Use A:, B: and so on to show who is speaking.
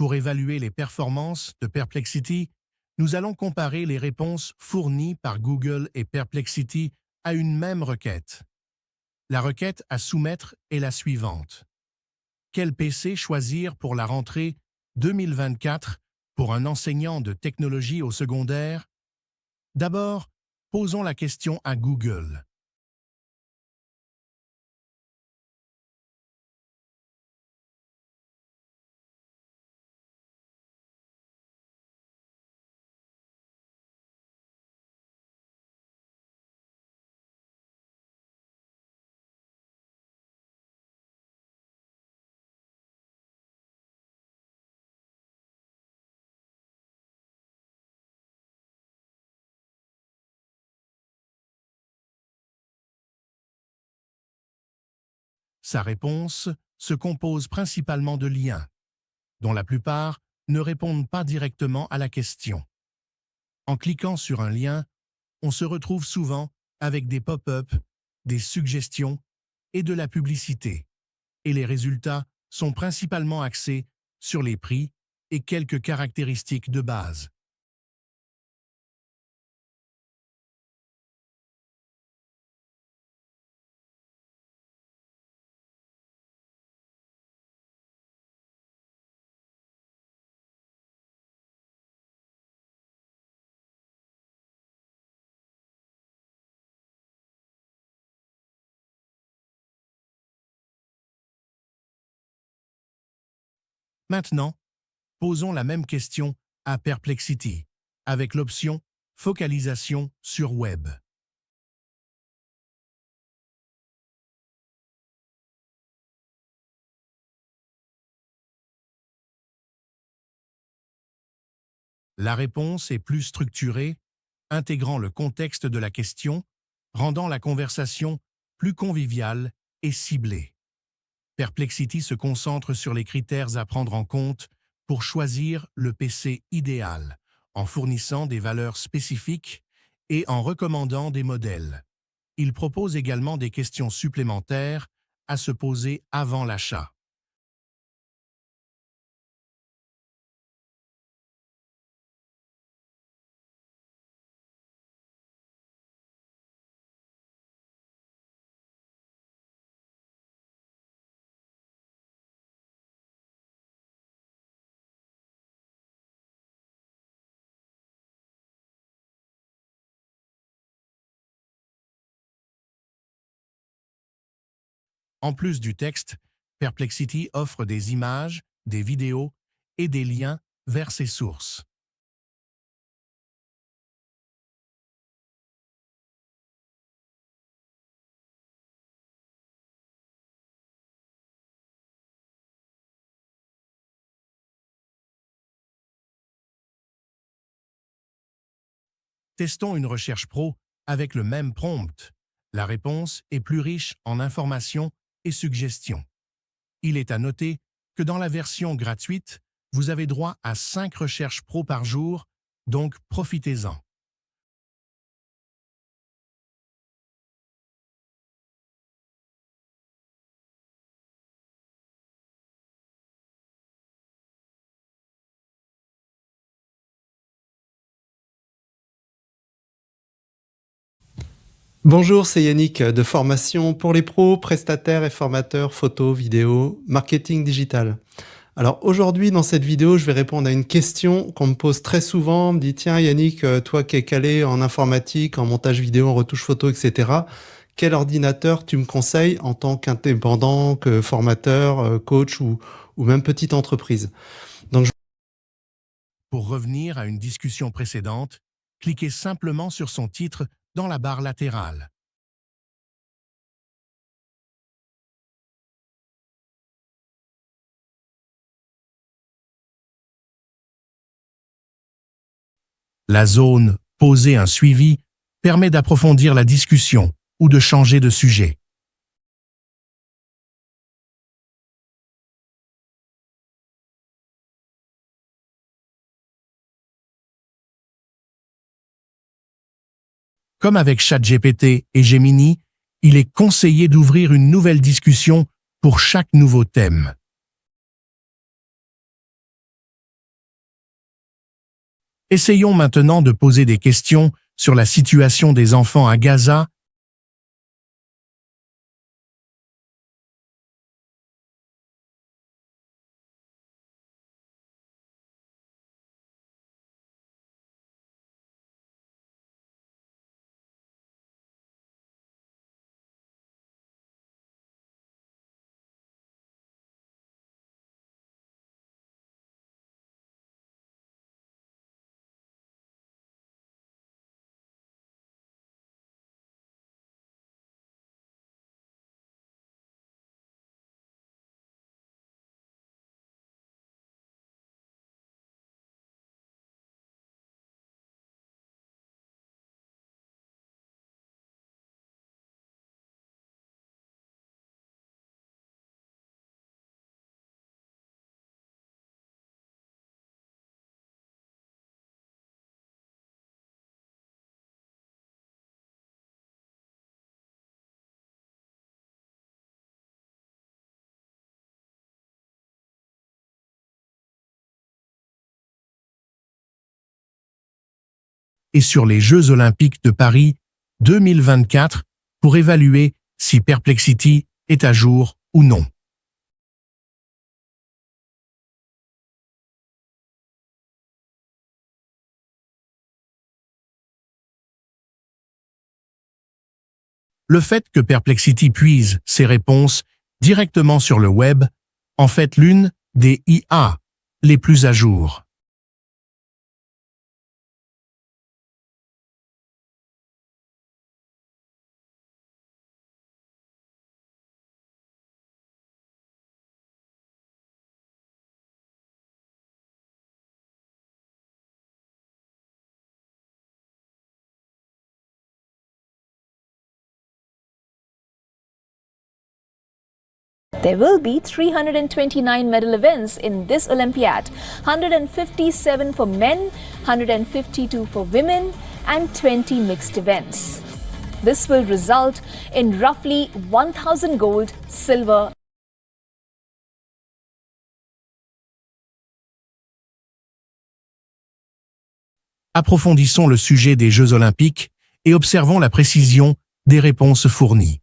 A: Pour évaluer les performances de Perplexity, nous allons comparer les réponses fournies par Google et Perplexity à une même requête. La requête à soumettre est la suivante. Quel PC choisir pour la rentrée 2024 pour un enseignant de technologie au secondaire? D'abord, posons la question à Google. Sa réponse se compose principalement de liens, dont la plupart ne répondent pas directement à la question. En cliquant sur un lien, on se retrouve souvent avec des pop-up, des suggestions et de la publicité. Et les résultats sont principalement axés sur les prix et quelques caractéristiques de base. Maintenant, posons la même question à Perplexity, avec l'option Focalisation sur Web. La réponse est plus structurée, intégrant le contexte de la question, rendant la conversation plus conviviale et ciblée. Perplexity se concentre sur les critères à prendre en compte pour choisir le PC idéal, en fournissant des valeurs spécifiques et en recommandant des modèles. Il propose également des questions supplémentaires à se poser avant l'achat. En plus du texte, Perplexity offre des images, des vidéos et des liens vers ses sources. Testons une recherche pro avec le même prompt. La réponse est plus riche en informations et suggestions. Il est à noter que dans la version gratuite, vous avez droit à 5 recherches pro par jour, donc profitez-en.
B: Bonjour, c'est Yannick de Formation pour les pros, prestataires et formateurs photo, vidéo, marketing digital. Alors aujourd'hui, dans cette vidéo, je vais répondre à une question qu'on me pose très souvent. On me dit, tiens Yannick, toi qui es calé en informatique, en montage vidéo, en retouche photo, etc., quel ordinateur tu me conseilles en tant qu'indépendant, que formateur, coach ou même petite entreprise? Donc
A: Pour revenir à une discussion précédente, cliquez simplement sur son titre dans la barre latérale. La zone « Poser un suivi » permet d'approfondir la discussion ou de changer de sujet. Comme avec ChatGPT et Gemini, il est conseillé d'ouvrir une nouvelle discussion pour chaque nouveau thème. Essayons maintenant de poser des questions sur la situation des enfants à Gaza. Et sur les Jeux olympiques de Paris 2024 pour évaluer si Perplexity est à jour ou non. Le fait que Perplexity puise ses réponses directement sur le web en fait l'une des IA les plus à jour.
C: There will be 329 medal events in this Olympiad, 157 for men, 152 for women, and 20 mixed events. This will result in roughly 1,000 gold, silver,
A: Approfondissons le sujet des Jeux olympiques et observons la précision des réponses fournies.